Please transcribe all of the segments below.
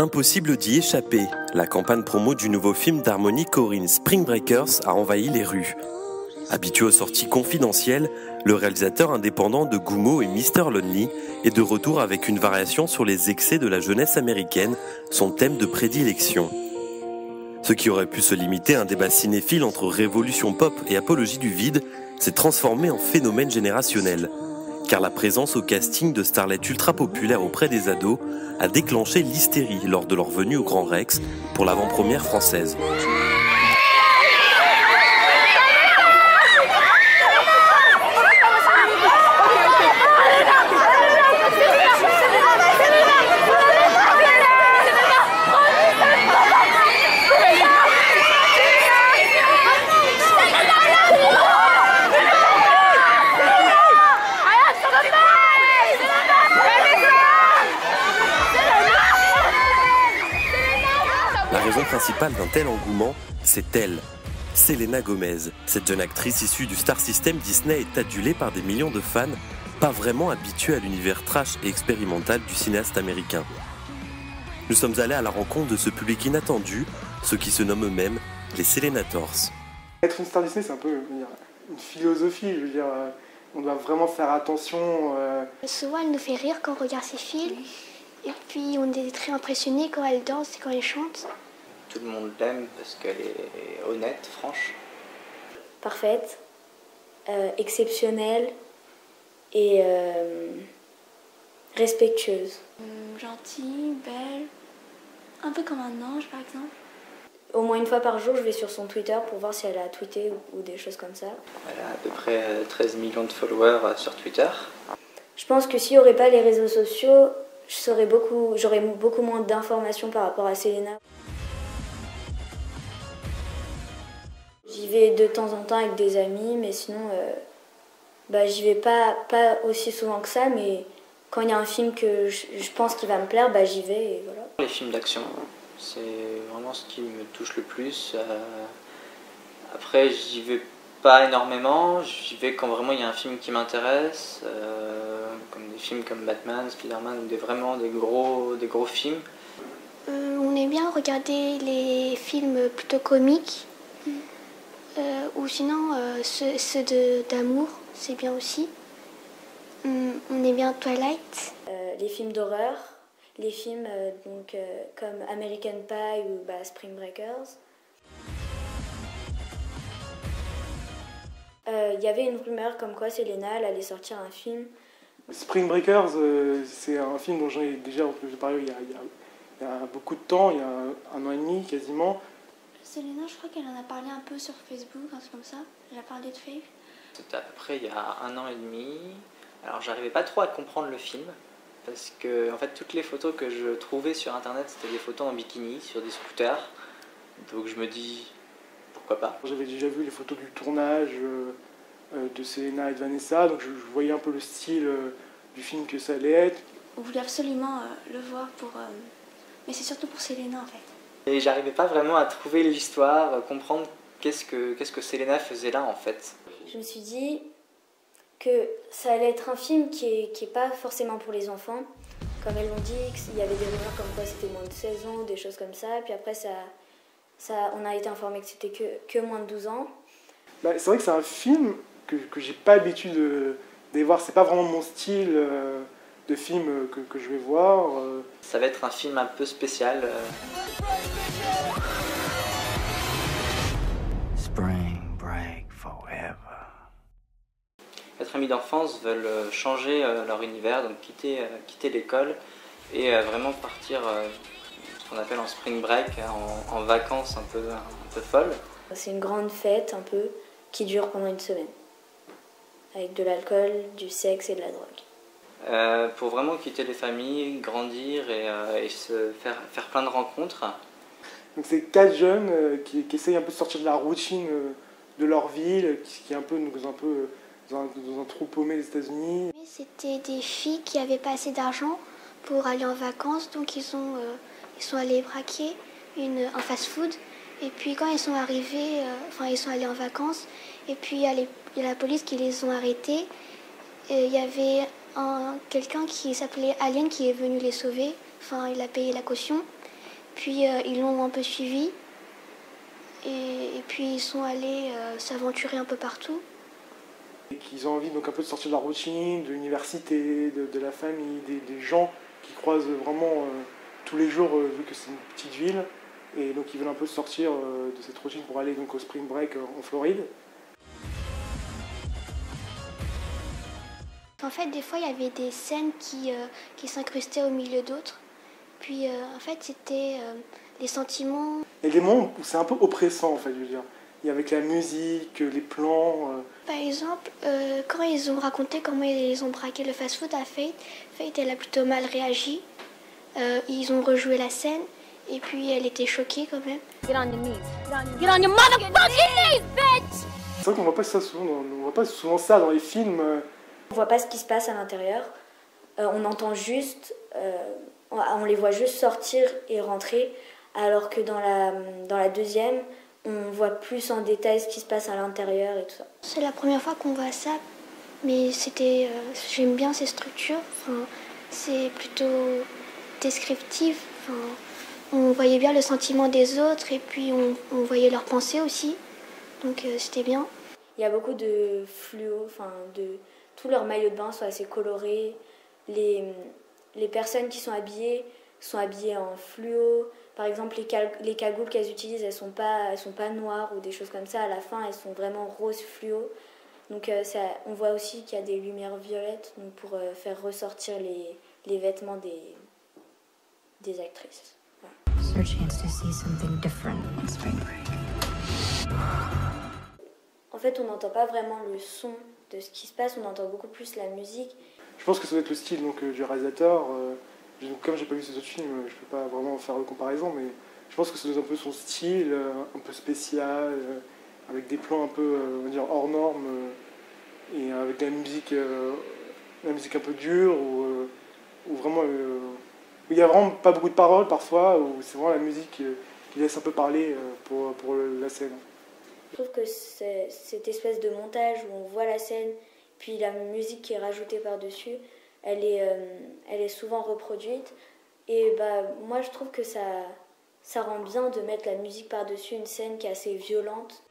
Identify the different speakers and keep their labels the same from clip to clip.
Speaker 1: Impossible d'y échapper. La campagne promo du nouveau film d'Harmony Korine, Spring Breakers, a envahi les rues. Habitué aux sorties confidentielles, le réalisateur indépendant de Gummo et Mr. Lonely est de retour avec une variation sur les excès de la jeunesse américaine, son thème de prédilection. Ce qui aurait pu se limiter à un débat cinéphile entre révolution pop et apologie du vide s'est transformé en phénomène générationnel. Car la présence au casting de starlettes ultra populaires auprès des ados a déclenché l'hystérie lors de leur venue au Grand Rex pour l'avant-première française. La raison principale d'un tel engouement, c'est elle, Selena Gomez. Cette jeune actrice issue du star system Disney est adulée par des millions de fans, pas vraiment habitués à l'univers trash et expérimental du cinéaste américain. Nous sommes allés à la rencontre de ce public inattendu, ceux qui se nomment eux-mêmes les Selenators.
Speaker 2: Être une star Disney, c'est un peu une philosophie, je veux dire, on doit vraiment faire attention.
Speaker 3: Souvent, elle nous fait rire quand on regarde ses films, et puis on est très impressionnés quand elle danse et quand elle chante.
Speaker 4: Tout le monde l'aime parce qu'elle est honnête, franche.
Speaker 5: Parfaite, exceptionnelle et respectueuse.
Speaker 6: Gentille, belle, un peu comme un ange par exemple.
Speaker 5: Au moins une fois par jour, je vais sur son Twitter pour voir si elle a tweeté ou des choses comme ça.
Speaker 4: Elle a à peu près 13 millions de followers sur Twitter.
Speaker 5: Je pense que s'il n'y aurait pas les réseaux sociaux, j'aurais beaucoup moins d'informations par rapport à Selena. J'y vais de temps en temps avec des amis, mais sinon, j'y vais pas aussi souvent que ça, mais quand il y a un film que je pense qu'il va me plaire, j'y vais et voilà.
Speaker 4: Les films d'action, c'est vraiment ce qui me touche le plus. Après, j'y vais pas énormément, j'y vais quand vraiment il y a un film qui m'intéresse, comme des films comme Batman, Spider-Man, ou vraiment des gros films.
Speaker 3: On aime bien regarder les films plutôt comiques, ou sinon ceux d'amour, c'est bien aussi. On aime bien Twilight.
Speaker 5: Les films d'horreur, les films comme American Pie ou Spring Breakers. Il y avait une rumeur comme quoi Selena elle allait sortir un film.
Speaker 2: Spring Breakers, c'est un film dont j'ai déjà parlé il y a beaucoup de temps, il y a un an et demi quasiment.
Speaker 6: Selena, je crois qu'elle en a parlé un peu sur Facebook, un truc comme ça. Elle a parlé de Faith.
Speaker 4: C'était à peu près il y a un an et demi. Alors j'arrivais pas trop à comprendre le film, parce que en fait toutes les photos que je trouvais sur internet c'était des photos en bikini sur des scooters. Donc je me dis pourquoi pas.
Speaker 2: J'avais déjà vu les photos du tournage de Selena et de Vanessa, donc je voyais un peu le style du film que ça allait être.
Speaker 6: On voulait absolument le voir mais c'est surtout pour Selena en fait.
Speaker 4: Et j'arrivais pas vraiment à trouver l'histoire, comprendre qu'est-ce que Selena faisait là en fait.
Speaker 5: Je me suis dit que ça allait être un film qui est pas forcément pour les enfants. Comme elles l'ont dit, il y avait des rumeurs comme quoi c'était moins de 16 ans, des choses comme ça. Puis après, on a été informé que c'était que moins de 12 ans.
Speaker 2: C'est vrai que c'est un film que j'ai pas l'habitude de voir. C'est pas vraiment mon style de film que je vais voir.
Speaker 4: Ça va être un film un peu spécial.
Speaker 7: Spring break forever.
Speaker 4: 4 amis d'enfance veulent changer leur univers, donc quitter l'école et vraiment partir ce qu'on appelle en spring break, en vacances un peu folles.
Speaker 5: C'est une grande fête un peu qui dure pendant une semaine, avec de l'alcool, du sexe et de la drogue.
Speaker 4: Pour vraiment quitter les familles, grandir et se faire plein de rencontres.
Speaker 2: Donc c'est 4 jeunes qui essayent un peu de sortir de la routine de leur ville, qui est un peu dans un trou paumé des États-Unis.
Speaker 3: C'était des filles qui n'avaient pas assez d'argent pour aller en vacances, donc ils sont allés braquer un fast-food. Et puis quand ils sont arrivés, ils sont allés en vacances, et puis il y a la police qui les ont arrêtés. Il y avait quelqu'un qui s'appelait Alien qui est venu les sauver, il a payé la caution. Puis ils l'ont un peu suivi. Et puis ils sont allés s'aventurer un peu partout.
Speaker 2: Et qu'ils ont envie donc un peu de sortir de la routine, de l'université, de la famille, des gens qui croisent vraiment tous les jours vu que c'est une petite ville. Et donc ils veulent un peu sortir de cette routine pour aller donc au Spring Break en Floride.
Speaker 3: En fait, des fois, il y avait des scènes qui s'incrustaient au milieu d'autres. Puis, en fait, c'était les sentiments.
Speaker 2: Il y a des moments où c'est un peu oppressant, en fait, je veux dire. Et avec la musique, les plans.
Speaker 3: Par exemple, quand ils ont raconté comment ils ont braqué le fast-food à Faith, Faith, elle a plutôt mal réagi. Ils ont rejoué la scène et puis elle était choquée quand même.
Speaker 8: Get on your knees. Get on your motherfucking knees, bitch!
Speaker 2: C'est vrai qu'on voit pas ça souvent, on voit pas souvent ça dans les films.
Speaker 5: On voit pas ce qui se passe à l'intérieur. On entend juste, on les voit juste sortir et rentrer, alors que dans la deuxième, on voit plus en détail ce qui se passe à l'intérieur et tout ça.
Speaker 3: C'est la première fois qu'on voit ça, mais j'aime bien ces structures. Enfin, c'est plutôt descriptif. Enfin, on voyait bien le sentiment des autres et puis on voyait leurs pensées aussi. Donc c'était bien.
Speaker 5: Il y a beaucoup de fluo, tous leurs maillots de bain sont assez colorés. Les personnes qui sont habillées en fluo. Par exemple, les cagoules qu'elles utilisent, elles sont pas noires ou des choses comme ça. À la fin, elles sont vraiment rose fluo. Donc on voit aussi qu'il y a des lumières violettes donc pour faire ressortir les vêtements des actrices. Voilà. En fait, on n'entend pas vraiment le son de ce qui se passe, on entend beaucoup plus la musique.
Speaker 2: Je pense que ça doit être le style donc, du réalisateur. Comme j'ai pas vu ces autres films, je peux pas vraiment faire de comparaison, mais je pense que ça doit être un peu son style, un peu spécial, avec des plans un peu on va dire hors normes, et avec la musique un peu dure, où vraiment où il y a vraiment pas beaucoup de paroles parfois, où c'est vraiment la musique qui laisse un peu parler pour la scène.
Speaker 5: Je trouve que cette espèce de montage où on voit la scène, puis la musique qui est rajoutée par-dessus, elle est souvent reproduite. Et moi, je trouve que ça rend bien de mettre la musique par-dessus une scène qui est assez violente.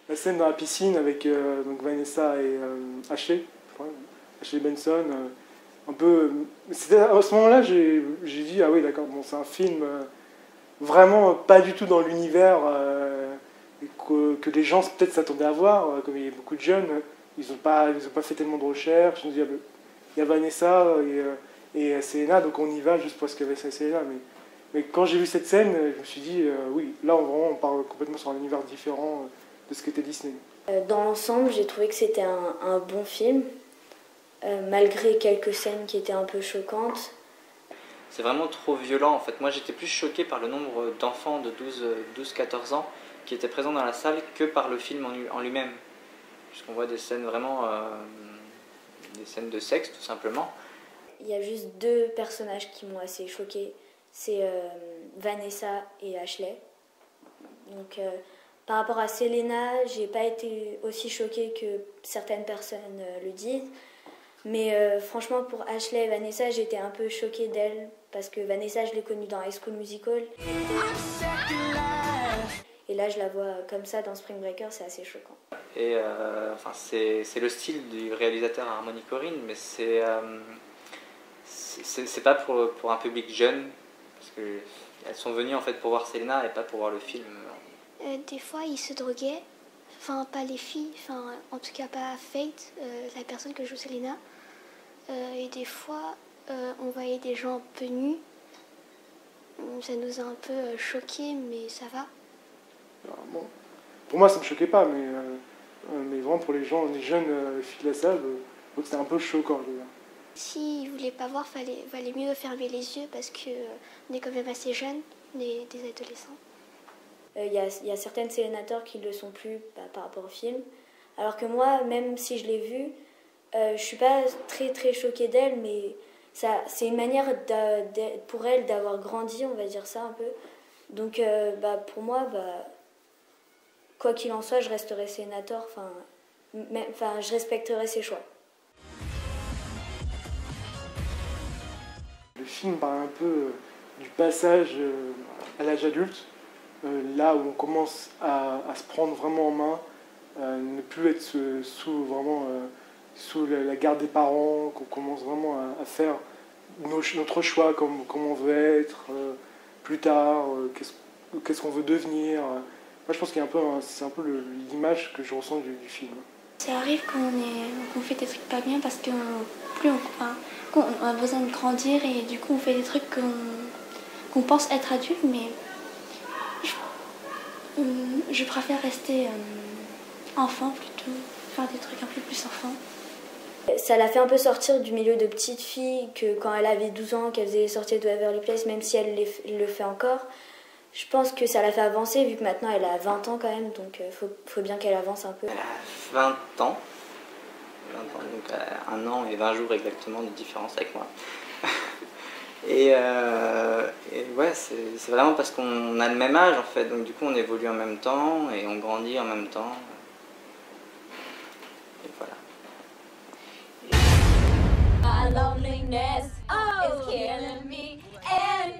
Speaker 2: La scène dans la piscine avec donc Vanessa et Ashley Benson, un peu. À ce moment-là, j'ai dit ah oui d'accord, bon, c'est un film vraiment pas du tout dans l'univers que les gens peut-être s'attendaient à voir, comme il y a beaucoup de jeunes, ils ont pas fait tellement de recherches. Ils ont dit il y a Vanessa et Selena, donc on y va juste parce qu'il y avait ça et Selena. Mais quand j'ai vu cette scène, je me suis dit oui, là on parle complètement sur un univers différent de ce qu'était Disney.
Speaker 5: Dans l'ensemble, j'ai trouvé que c'était un bon film, malgré quelques scènes qui étaient un peu choquantes.
Speaker 4: C'est vraiment trop violent en fait. Moi j'étais plus choqué par le nombre d'enfants de 12-14 ans qui étaient présents dans la salle que par le film en lui-même. Puisqu'on voit des scènes vraiment, des scènes de sexe tout simplement.
Speaker 5: Il y a juste deux personnages qui m'ont assez choquée, c'est Vanessa et Ashley. Donc par rapport à Selena, j'ai pas été aussi choquée que certaines personnes le disent. Mais franchement, pour Ashley et Vanessa, j'étais un peu choquée d'elles, parce que Vanessa, je l'ai connue dans High School Musical. Et là, je la vois comme ça dans Spring Breakers, c'est assez choquant.
Speaker 4: Et c'est le style du réalisateur Harmony Korine, mais c'est pas pour un public jeune, parce qu'elles sont venues en fait pour voir Selena et pas pour voir le film.
Speaker 3: Des fois, ils se droguaient. Enfin, pas les filles, en tout cas pas Faith, la personne que joue Selena. Et des fois, on voyait des gens un peu nus. Ça nous a un peu choqués, mais ça va.
Speaker 2: Alors, bon, pour moi, ça me choquait pas, mais vraiment pour les jeunes filles de la salle, donc c'était un peu choquant.
Speaker 3: S'ils voulaient pas voir, valait mieux fermer les yeux parce qu'on est quand même assez jeunes, on est des adolescents.
Speaker 5: Il y a certaines sénateurs qui ne le sont plus par rapport au film. Alors que moi, même si je l'ai vu, je ne suis pas très très choquée d'elle, mais c'est une manière pour elle d'avoir grandi, on va dire ça un peu. Donc pour moi, quoi qu'il en soit, je resterai sénateur, je respecterai ses choix.
Speaker 2: film parle un peu du passage à l'âge adulte, là où on commence à se prendre vraiment en main, ne plus être sous la garde des parents, qu'on commence vraiment à faire notre choix, comme on veut être plus tard, qu'est-ce qu'on veut devenir. Moi je pense qu'il y a c'est un peu l'image que je ressens du film.
Speaker 6: Ça arrive qu'on fait des trucs pas bien parce qu'on a besoin de grandir et du coup on fait des trucs qu'on pense être adulte, mais je préfère rester enfant plutôt, faire des trucs un peu plus enfant.
Speaker 5: Ça l'a fait un peu sortir du milieu de petite fille que quand elle avait 12 ans, qu'elle faisait les sorties de Waverly Place, même si elle le fait encore. Je pense que ça l'a fait avancer vu que maintenant elle a 20 ans quand même, donc faut bien qu'elle avance un peu.
Speaker 4: Elle a 20 ans, donc elle a 1 an et 20 jours exactement de différence avec moi. et ouais, c'est vraiment parce qu'on a le même âge en fait, donc du coup on évolue en même temps et on grandit en même temps. Et voilà.
Speaker 8: My loneliness is killing me, and